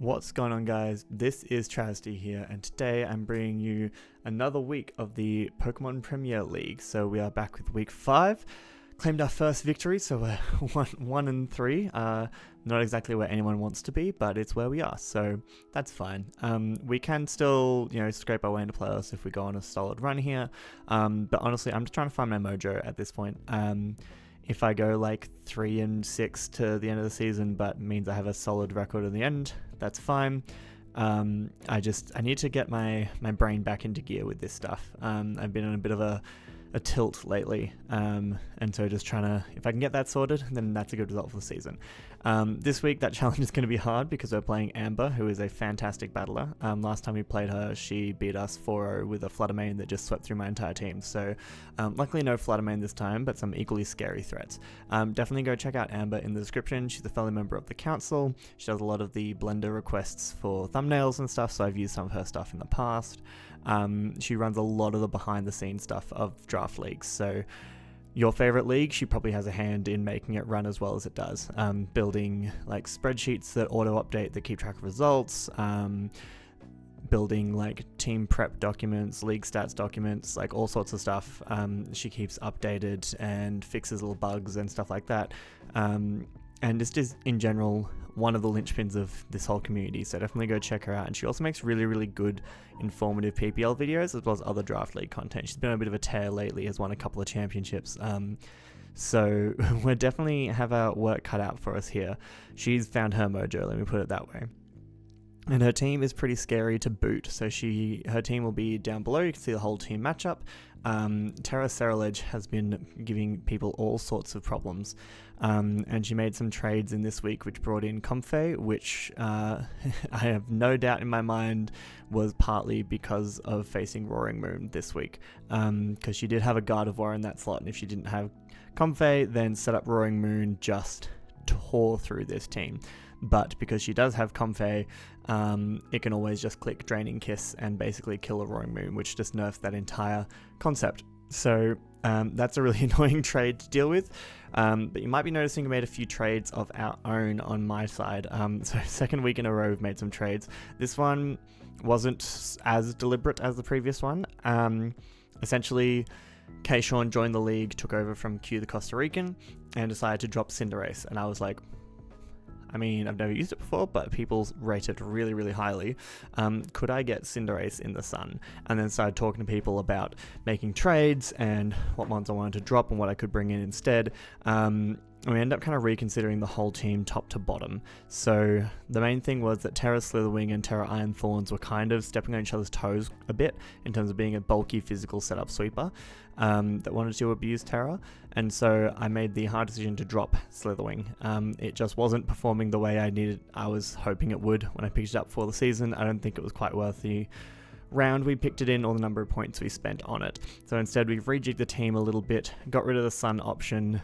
What's going on, guys? This is Travesty here, and today I'm bringing you another week of the Pokemon Premier League. So we are back with week 5, claimed our first victory, so we're 1-3. Not exactly where anyone wants to be, but it's where we are, so that's fine. We can still, scrape our way into playoffs if we go on a solid run here, but honestly, I'm just trying to find my mojo at this point. If I go like 3-6 to the end of the season, but means I have a solid record in the end, that's fine. I need to get my brain back into gear with this stuff. I've been on a bit of a tilt lately, and so just trying to, if I can get that sorted, then that's a good result for the season. This week that challenge is going to be hard because we're playing Amber, who is a fantastic battler. Last time we played her, she beat us 4-0 with a Flutter Mane that just swept through my entire team. So luckily no Flutter Mane this time, but some equally scary threats. Definitely go check out Amber in the description. She's a fellow member of the council. She does a lot of the Blender requests for thumbnails and stuff, so I've used some of her stuff in the past. She runs a lot of the behind the scenes stuff of draft leagues, so your favorite league, she probably has a hand in making it run as well as it does. Building like spreadsheets that auto update that keep track of results, building like team prep documents, league stats documents, like all sorts of stuff. She keeps updated and fixes little bugs and stuff like that. And just is in general one of the linchpins of this whole community, so definitely go check her out. And she also makes really good informative PPL videos as well as other draft league content. She's been on a bit of a tear lately, has won a couple of championships, so we definitely have our work cut out for us here. She's found her mojo, let me put it that way. And her team is pretty scary to boot, so her team will be down below. You can see the whole team matchup. Terra Cereledge has been giving people all sorts of problems, and she made some trades in this week which brought in Comfey, which I have no doubt in my mind was partly because of facing Roaring Moon this week, because she did have a Gardevoir in that slot, and if she didn't have Comfey, then set up Roaring Moon just tore through this team. But because she does have Comfey, it can always just click Draining Kiss and basically kill a Roaring Moon, which just nerfs that entire concept. So that's a really annoying trade to deal with. But you might be noticing we made a few trades of our own on my side. So second week in a row we've made some trades. This one wasn't as deliberate as the previous one. Essentially, K-Sean joined the league, took over from Q the Costa Rican, and decided to drop Cinderace. And I was like, I mean, I've never used it before, but people rate it really highly. Could I get Cinderace in the sun? And then started talking to people about making trades and what ones I wanted to drop and what I could bring in instead. We ended up kind of reconsidering the whole team top to bottom. So the main thing was that Terra Slitherwing and Terra Iron Thorns were kind of stepping on each other's toes a bit in terms of being a bulky physical setup sweeper that wanted to abuse Terra. And so I made the hard decision to drop Slitherwing. It just wasn't performing the way I was hoping it would when I picked it up for the season. I don't think it was quite worth the round we picked it in or the number of points we spent on it. So instead we've rejigged the team a little bit, got rid of the sun option,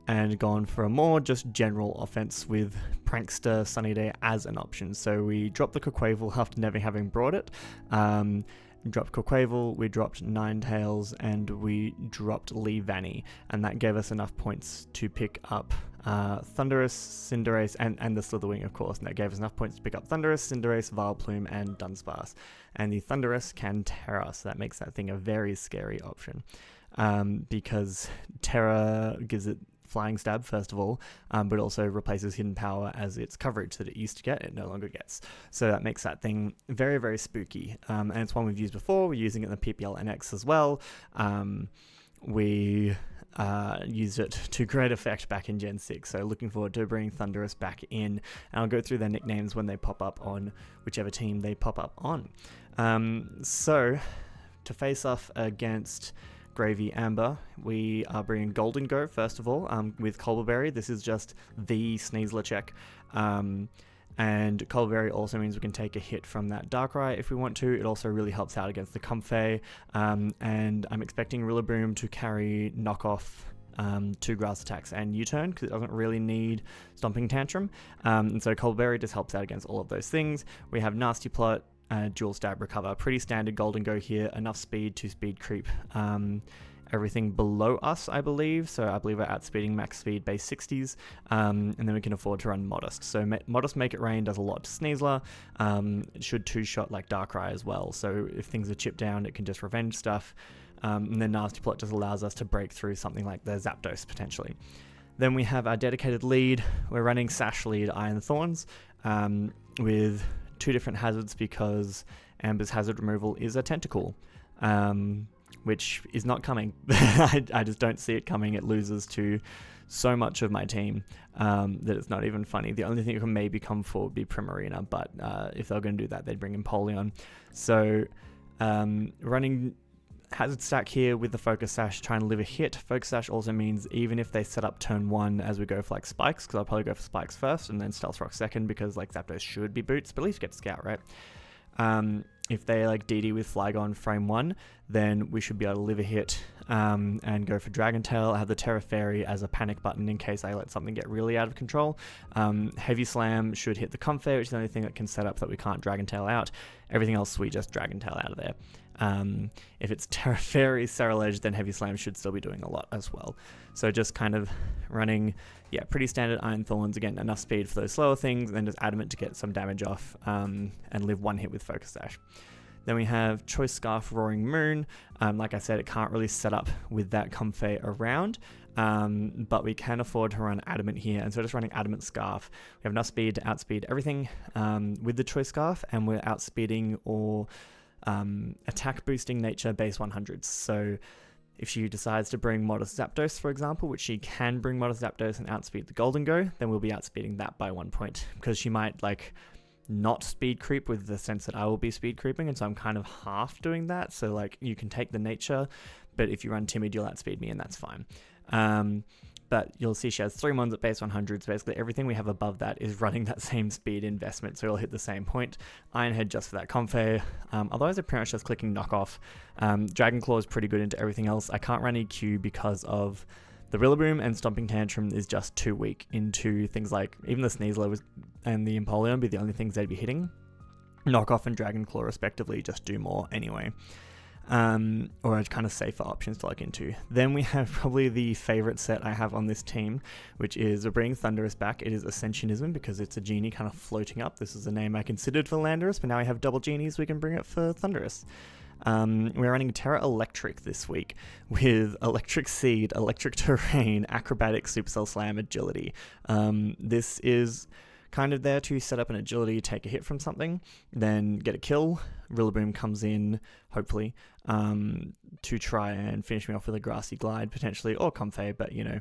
and gone for a more just general offense with Prankster Sunny Day as an option. So we dropped the Quaquaval after never having brought it. Dropped Quaquaval, we dropped Ninetales, and we dropped Lee Vanny, and that gave us enough points to pick up Thundurus, Cinderace, and the Slitherwing, of course, and that gave us enough points to pick up Thundurus, Cinderace, Vileplume, and Dunsparce. And the Thundurus can Terra, so that makes that thing a very scary option, because Terra gives it Flying Stab, first of all, but also replaces Hidden Power as its coverage that it used to get, it no longer gets. So that makes that thing very spooky, and it's one we've used before. We're using it in the PPL NX as well. We used it to great effect back in Gen 6, so looking forward to bringing Thundurus back in, and I'll go through their nicknames when they pop up on whichever team they pop up on. So, to face off against Gravy Amber, we are bringing Golden Go first of all, with Colberberry. This is just the Sneasler check, and Colberberry also means we can take a hit from that Darkrai if we want to. It also really helps out against the Comfey, and I'm expecting Rillaboom to carry knockoff 2 grass attacks and U-turn because it doesn't really need Stomping Tantrum, and so Colberry just helps out against all of those things. We have Nasty Plot, Dual Stab Recover, pretty standard Golden Go here, enough speed to speed creep everything below us, I believe. So I believe we're outspeeding max speed base 60s, and then we can afford to run Modest. So Modest Make It Rain does a lot to Sneasler. It should two-shot like Darkrai as well. So if things are chipped down, it can just revenge stuff. And then Nasty Plot just allows us to break through something like the Zapdos potentially. Then we have our dedicated lead. We're running Sash lead Iron Thorns with 2 different hazards because Amber's hazard removal is a Tentacool, which is not coming. I just don't see it coming. It loses to so much of my team that it's not even funny. The only thing that can maybe come forward would be Primarina, but if they were going to do that, they'd bring in Polion. So running hazard stack here with the Focus Sash, trying to live a hit. Focus Sash also means even if they set up turn 1 as we go for like Spikes, because I'll probably go for Spikes first and then Stealth Rock second, because like Zapdos should be boots, but at least get Scout, right? If they like DD with Flygon frame 1, then we should be able to live a hit and go for Dragon Tail. I have the Terra Fairy as a panic button in case I let something get really out of control. Heavy Slam should hit the Comfort, which is the only thing that can set up that we can't Dragon Tail out. Everything else we just Dragon Tail out of there. If it's Terra Fairy, Cerulege, then Heavy Slam should still be doing a lot as well. So just kind of running, yeah, pretty standard Iron Thorns. Again, enough speed for those slower things, and then just Adamant to get some damage off and live 1 hit with Focus Sash. Then we have Choice Scarf Roaring Moon. Like I said, it can't really set up with that Comfort around, but we can afford to run Adamant here, and so just running Adamant Scarf. We have enough speed to outspeed everything with the Choice Scarf, and we're outspeeding or attack boosting nature base 100s. So if she decides to bring Modest Zapdos, for example, which she can bring Modest Zapdos and outspeed the Golden Go, then we'll be outspeeding that by 1 point, because she might like not speed creep with the sense that I will be speed creeping, and so I'm kind of half doing that. So like you can take the nature, but if you run Timid, you'll outspeed me, and that's fine. But you'll see she has 3 mons at base 100s. Basically everything we have above that is running that same speed investment, so it'll hit the same point. Iron Head just for that Comfort. Otherwise I'm pretty much just clicking Knockoff. Dragon Claw is pretty good into everything else. I can't run EQ because of the Rillaboom, and Stomping Tantrum is just too weak into things like, even the Sneasler and the Empoleon be the only things they'd be hitting. Knockoff and Dragon Claw respectively just do more anyway. Or kind of safer options to look into. Then we have probably the favorite set I have on this team, which is we're bringing Thundurus back. It is Ascensionism because it's a genie kind of floating up. This is a name I considered for Landorus, but now we have double genies, we can bring it for Thundurus. We're running Terra Electric this week with Electric Seed, Electric Terrain, Acrobatics, Supercell Slam, Agility. This is kind of there to set up an agility, take a hit from something, then get a kill. Rillaboom comes in, hopefully, to try and finish me off with a Grassy Glide, potentially, or Comfort, but, you know,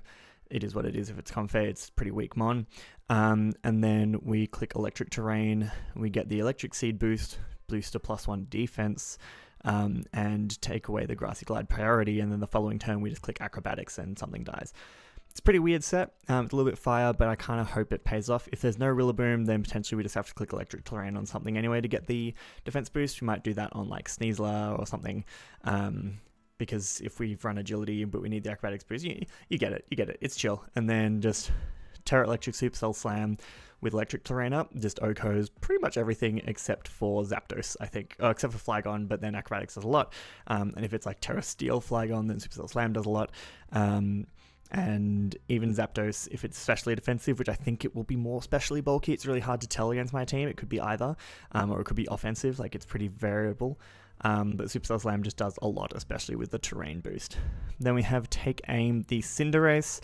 it is what it is. If it's Comfort, it's pretty weak mon. And then we click Electric Terrain, we get the Electric Seed boost, booster +1 defense, and take away the Grassy Glide priority, and then the following turn we just click Acrobatics and something dies. It's a pretty weird set. It's a little bit fire, but I kind of hope it pays off. If there's no Rillaboom, then potentially we just have to click Electric Terrain on something anyway to get the defense boost. We might do that on like Sneasler or something, because if we run Agility but we need the Acrobatics boost, you get it. It's chill. And then just Terra Electric Supercell Slam with Electric Terrain up, just OHKOs pretty much everything except for Zapdos, I think. Except for Flygon, but then Acrobatics does a lot. And if it's like Terra Steel Flygon, then Supercell Slam does a lot. And even Zapdos, if it's specially defensive, which I think it will be more specially bulky, it's really hard to tell against my team. It could be either, or it could be offensive, like it's pretty variable. But Supercell Slam just does a lot, especially with the terrain boost. Then we have Take Aim, the Cinderace,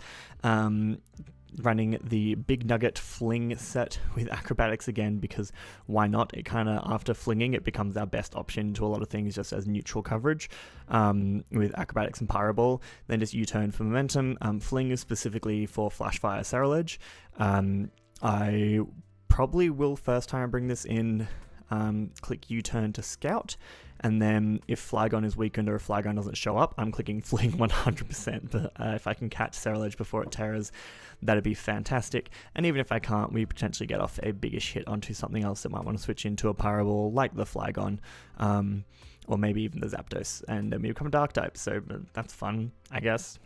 running the Big Nugget Fling set with Acrobatics again, because why not? It kind of, after flinging, it becomes our best option to a lot of things just as neutral coverage, with Acrobatics and Pyro Ball. Then just U-turn for momentum. Fling is specifically for Flash Fire Cerulege. I probably will first time bring this in, click U-turn to Scout, and then if Flygon is weakened or if Flygon doesn't show up, I'm clicking Fling 100%, but if I can catch Cerulege before it terras, that'd be fantastic. And even if I can't, we potentially get off a biggish hit onto something else that might want to switch into a Pyro Ball, like the Flygon, or maybe even the Zapdos, and then we become a Dark type, so that's fun, I guess.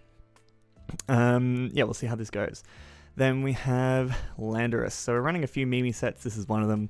Yeah, we'll see how this goes. Then we have Landorus. So we're running a few Mimi sets. This is one of them.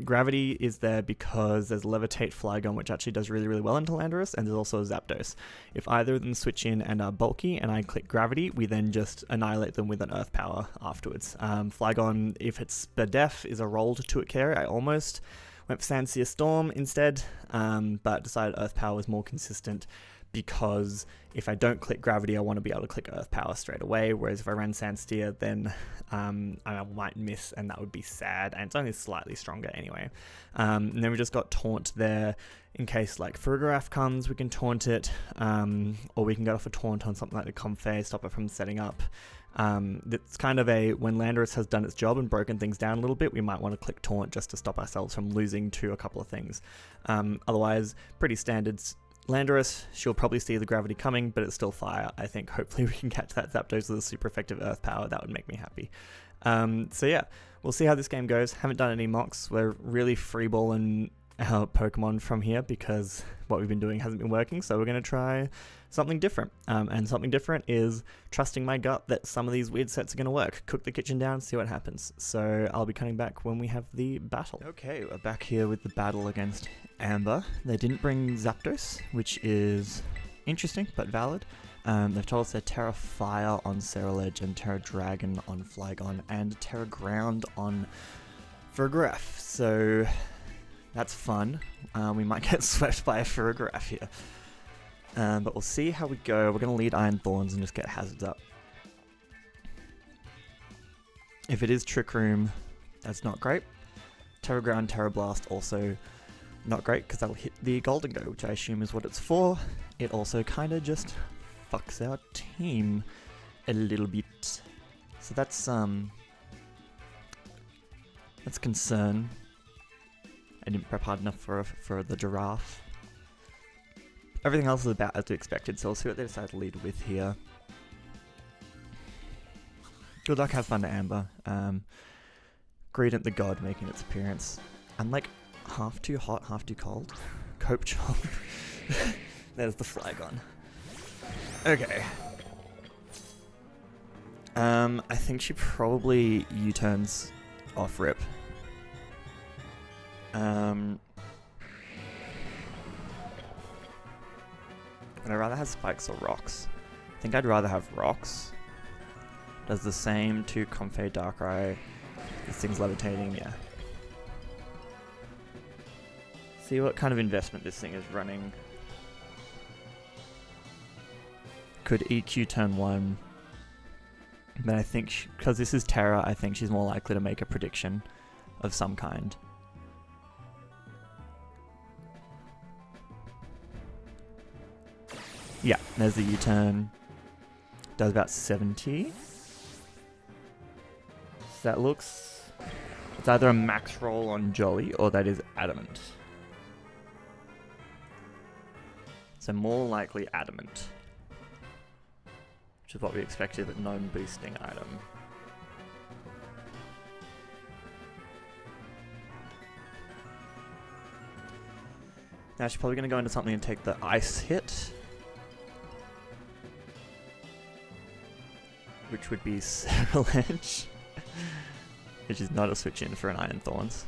Gravity is there because there's Levitate Flygon, which actually does really, really well into Landorus, and there's also a Zapdos. If either of them switch in and are bulky and I click Gravity, we then just annihilate them with an Earth Power afterwards. Flygon, if it's Bidef, is a roll to 2-hit carry. I almost went for Sandsear Storm instead, but decided Earth Power was more consistent, because if I don't click Gravity, I want to be able to click Earth Power straight away, whereas if I ran Sandsteer, then I might miss, and that would be sad, and it's only slightly stronger anyway. And then we just got Taunt there, in case like Farigiraf comes, we can Taunt it, or we can get off a Taunt on something like the Comfey, stop it from setting up. It's kind of when Landorus has done its job and broken things down a little bit, we might want to click Taunt just to stop ourselves from losing to a couple of things. Otherwise, pretty standard. Landorus, she'll probably see the Gravity coming, but it's still fire. I think hopefully we can catch that Zapdos with a super effective Earth Power. That would make me happy. So yeah, we'll see how this game goes. Haven't done any mocks. We're really freeballing our Pokemon from here because what we've been doing hasn't been working, so we're going to try something different. And something different is trusting my gut that some of these weird sets are going to work. Cook the kitchen down, see what happens. So I'll be coming back when we have the battle. Okay, we're back here with the battle against Amber. They didn't bring Zapdos, which is interesting but valid. They've told us they're Terra Fire on Ceruledge and Terra Dragon on Flygon and Terra Ground on Farigiraf. So that's fun. We might get swept by a Farigiraf here. But we'll see how we go. We're going to lead Iron Thorns and just get hazards up. If it is Trick Room, that's not great. Terra Ground, Terra Blast also not great because that'll hit the Golden Go, which I assume is what it's for. It also kind of just fucks our team a little bit. So that's concern. I didn't prep hard enough for the giraffe. Everything else is about as we expected, so we'll see what they decide to lead with here. Good luck, have fun to Amber. Greedent the God making its appearance. I'm like half too hot, half too cold. Cope job. There's the Flygon. Okay. I think she probably U-turns off rip. Would I rather have spikes or rocks? I think I'd rather have rocks. Does the same to Comfey, Darkrai. This thing's levitating, yeah. See what kind of investment this thing is running. Could EQ turn 1. But I think, because this is Terra, I think she's more likely to make a prediction of some kind. Yeah, there's the U-turn. Does about 70. So that looks... It's either a max roll on Jolly or that is Adamant. So more likely Adamant. Which is what we expected, but non-boosting item. Now she's probably going to go into something and take the ice hit. Which would be Ceruledge. Which is not a switch in for an Iron Thorns.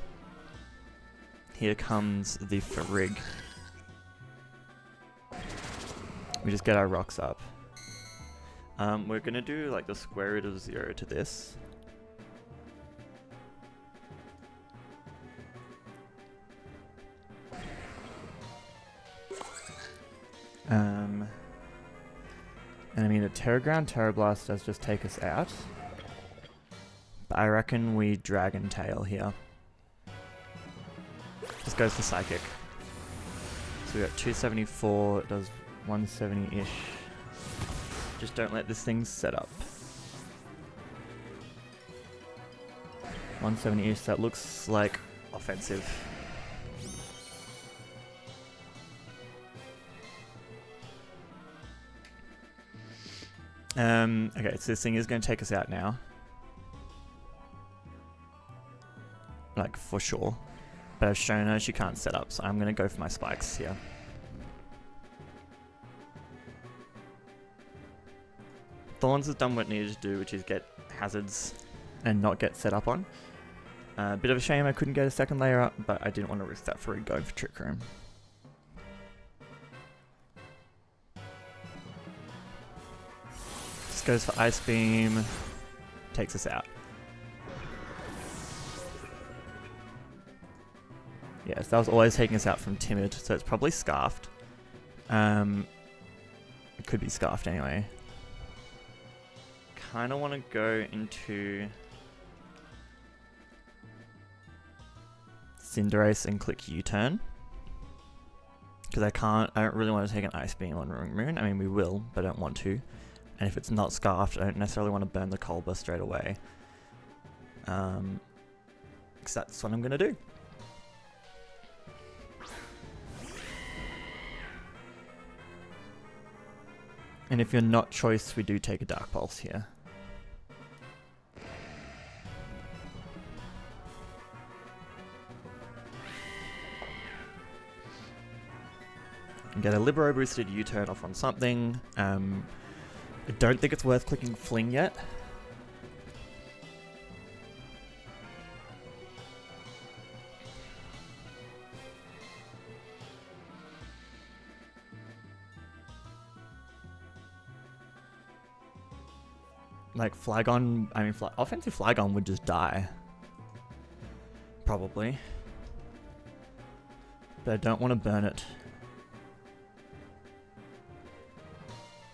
Here comes the Farig. We just get our rocks up. We're gonna do like the square root of 0 to this. And I mean, a Terra Ground, Terra Blast does just take us out. But I reckon we Dragon Tail here. Just goes for Psychic. So we got 274, it does 170-ish. Just don't let this thing set up. 170-ish, that looks like offensive. Okay, so this thing is going to take us out now. Like, for sure. But I've shown her she can't set up, so I'm going to go for my spikes here. Thorns has done what it needed to do, which is get hazards and not get set up on. Bit of a shame I couldn't get a second layer up, but I didn't want to risk that for going for Trick Room. Just goes for Ice Beam, takes us out. Yes, that was always taking us out from Timid, so it's probably Scarfed. It could be Scarfed anyway. Kind of want to go into Cinderace and click U-turn. Because I don't really want to take an Ice Beam on Roaring Moon. I mean, we will, but I don't want to. And if it's not Scarfed, I don't necessarily want to burn the Colbur straight away. Because that's what I'm going to do. And if you're not choice, we do take a Dark Pulse here. And get a Libero boosted U-turn off on something. I don't think it's worth clicking Fling yet. Like Flygon, I mean, offensive Flygon would just die. Probably. But I don't want to burn it.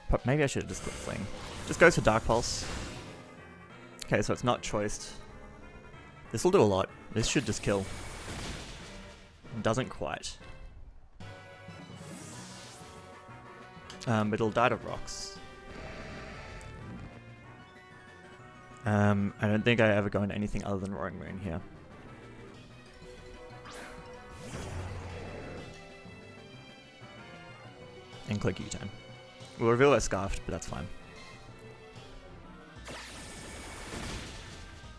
But maybe I should have just clicked Fling. Just goes for Dark Pulse. Okay, so it's not choiced. This will do a lot. This should just kill. Doesn't quite. But it'll die to rocks. I don't think I ever go into anything other than Roaring Moon here. And click U-turn. We'll reveal that Scarfed, but that's fine.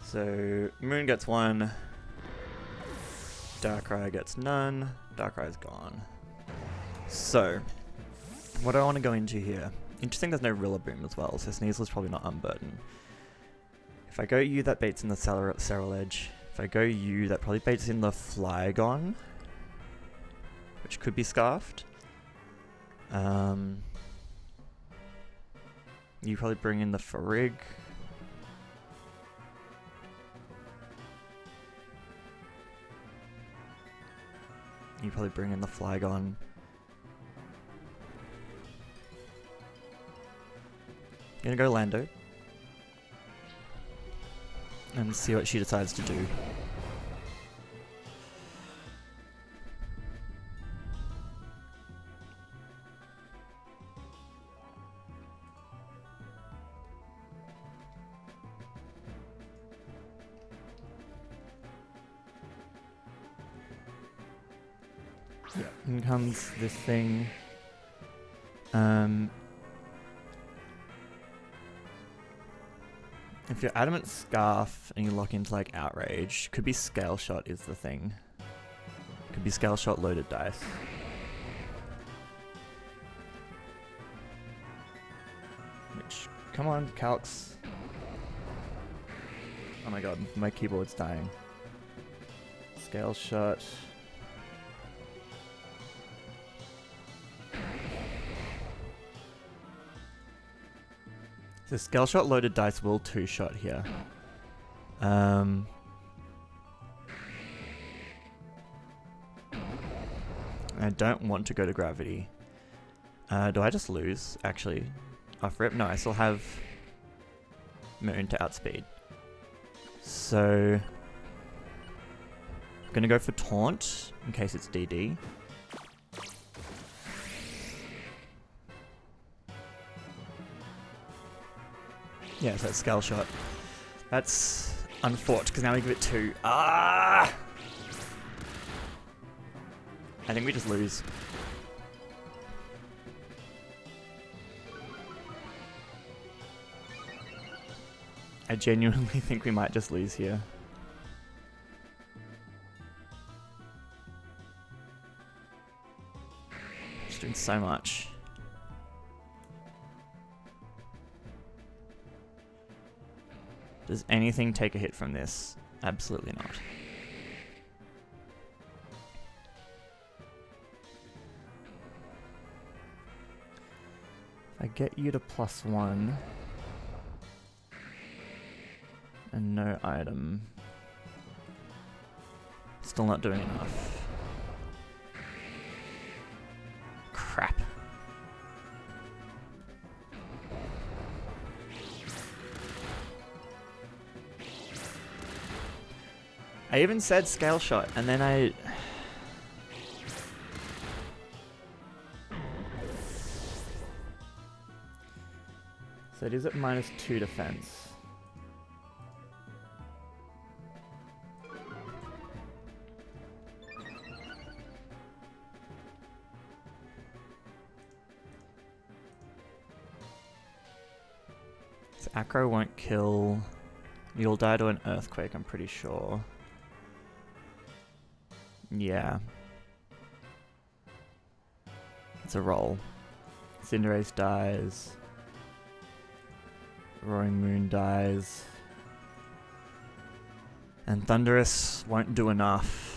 So, Moon gets 1. Darkrai gets none. Darkrai's gone. So, what do I want to go into here? Interesting there's no Rillaboom as well, so Sneasel's probably not unburdened. If I go U, that baits in the Ceruledge. If I go U, that probably baits in the Flygon, which could be Scarfed. You probably bring in the Farig. You probably bring in the Flygon. Gonna go Lando. And see what she decides to do. Yeah. In comes this thing. If you're Adamant Scarf and you lock into like Outrage, could be Scale Shot is the thing. Could be Scale Shot loaded dice. Which, come on, Calcs. Oh my god, my keyboard's dying. Scale Shot. So Scale Shot loaded dice will 2-shot here. I don't want to go to Gravity. Do I just lose, actually? Off rip? No, I still have Moon to outspeed. So I'm gonna go for Taunt, in case it's DD. Yeah, so it's Scale Shot. That's unfortunate, because now we give it 2. Ah! I think we just lose. I genuinely think we might just lose here. Just doing so much. Does anything take a hit from this? Absolutely not. If I get you to +1 and no item, still not doing enough. Crap. I even said scale shot, and then I... So it is at -2 defense. So Acro won't kill. You'll die to an earthquake, I'm pretty sure. Yeah. It's a roll. Cinderace dies. Roaring Moon dies. And Thunderous won't do enough.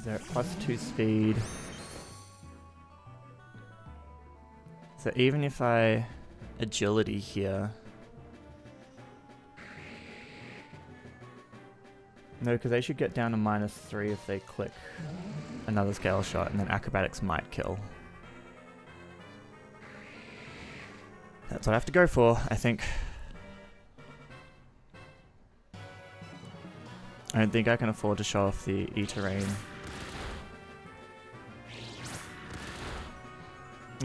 They're at +2 speed. So even if I agility here... No, because they should get down to -3 if they click another scale shot, and then acrobatics might kill. That's what I have to go for, I think. I don't think I can afford to show off the E-Terrain.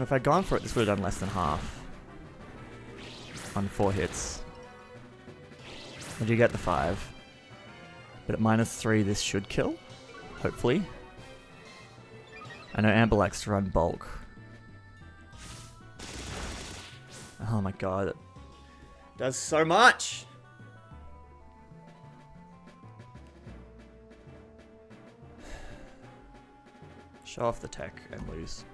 If I'd gone for it, this would have done less than half. On 4 hits. I do get the 5. But at -3, this should kill. Hopefully. I know Amber likes to run bulk. Oh my god. It does so much! Show off the tech and lose.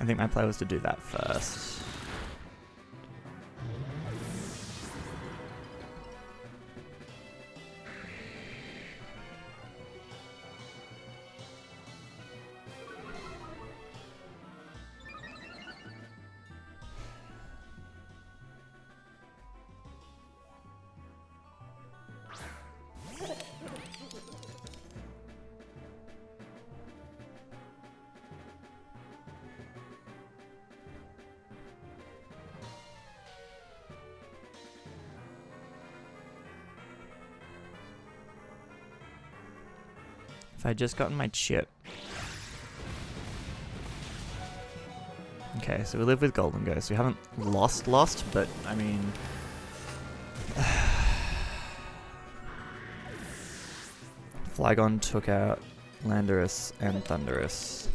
I think my play was to do that first. If I'd just gotten my chip. Okay, so we live with Golden Ghost. We haven't lost, but I mean... Flygon took out Landorus and Thunderous.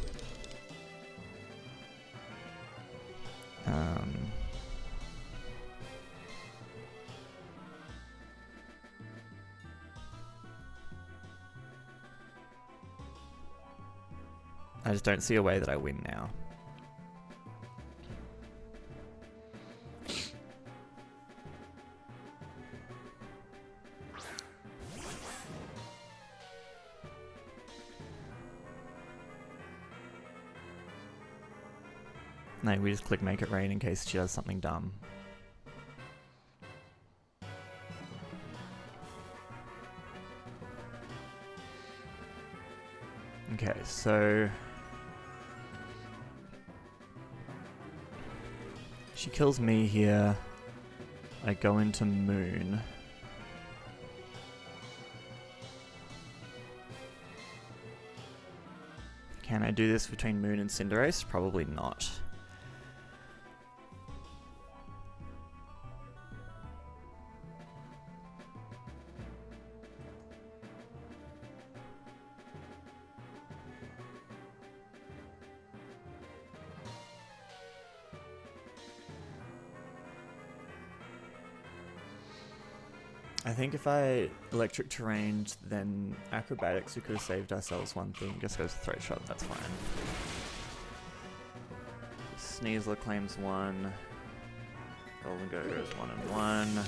I just don't see a way that I win now. No, we just click make it rain in case she does something dumb. Okay, so... She kills me here. I go into Moon. Can I do this between Moon and Cinderace? Probably not. I think if I electric terrained, then acrobatics, we could have saved ourselves one thing. Just goes throat shot, that's fine. Sneasler claims 1. Golden Go goes 1 and 1.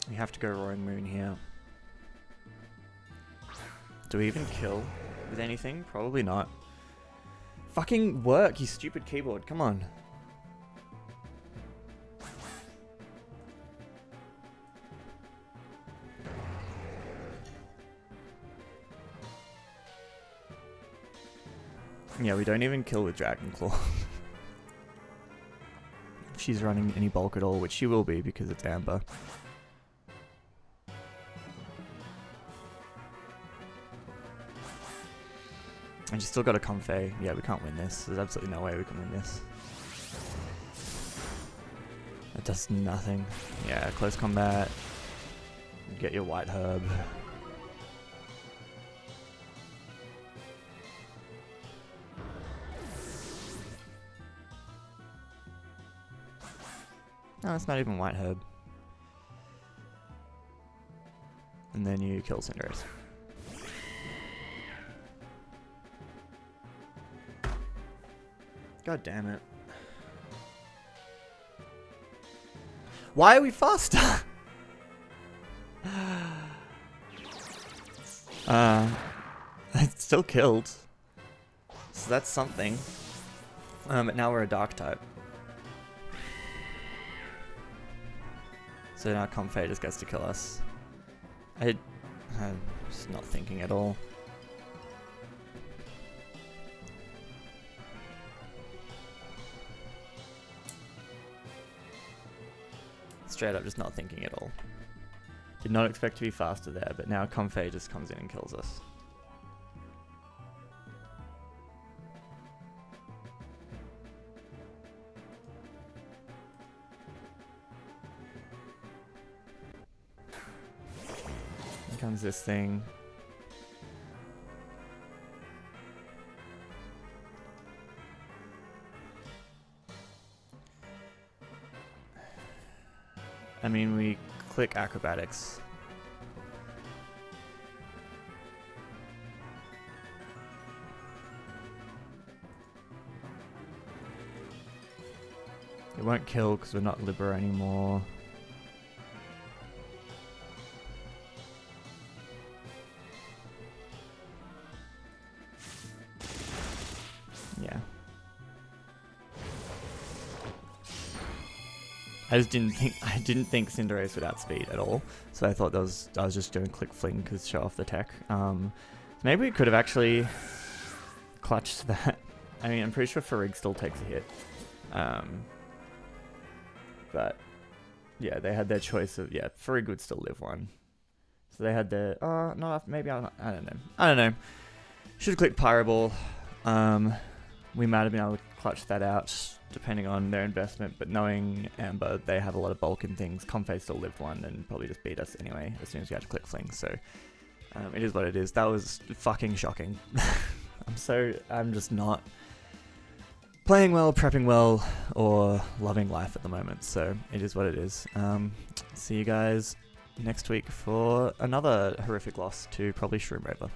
We have to go Roaring Moon here. Do we even kill with anything? Probably not. Fucking work, you stupid keyboard. Come on. Yeah, we don't even kill with Dragon Claw. If she's running any bulk at all, which she will be because it's Amber. And you still got a Comfey. Yeah, we can't win this. There's absolutely no way we can win this. It does nothing. Yeah, close combat. Get your white herb. No, it's not even white herb. And then you kill Cinderace. God damn it. Why are we faster? It's still killed. So that's something. But now we're a dark type. So now Comfey just gets to kill us. I'm just not thinking at all. Straight up just not thinking at all. Did not expect to be faster there, but now Comfey just comes in and kills us. Here comes this thing. I mean, we click acrobatics. It won't kill because we're not Libra anymore. Yeah. I didn't think Cinderace would outspeed at all, so I thought I was just doing click fling because show off the tech. Maybe we could have actually clutched that. I mean, I'm pretty sure Farig still takes a hit, but yeah, they had their choice of Farig would still live one, so they had their no, maybe I don't know. Should have clicked Pyro Ball. We might have been able to clutch that out, depending on their investment, but knowing Amber, they have a lot of bulk and things. Comfey still lived one and probably just beat us anyway as soon as we had to click fling, so it is what it is. That was fucking shocking. I'm just not playing well, prepping well, or loving life at the moment, so it is what it is. See you guys next week for another horrific loss to probably Shroom Raver.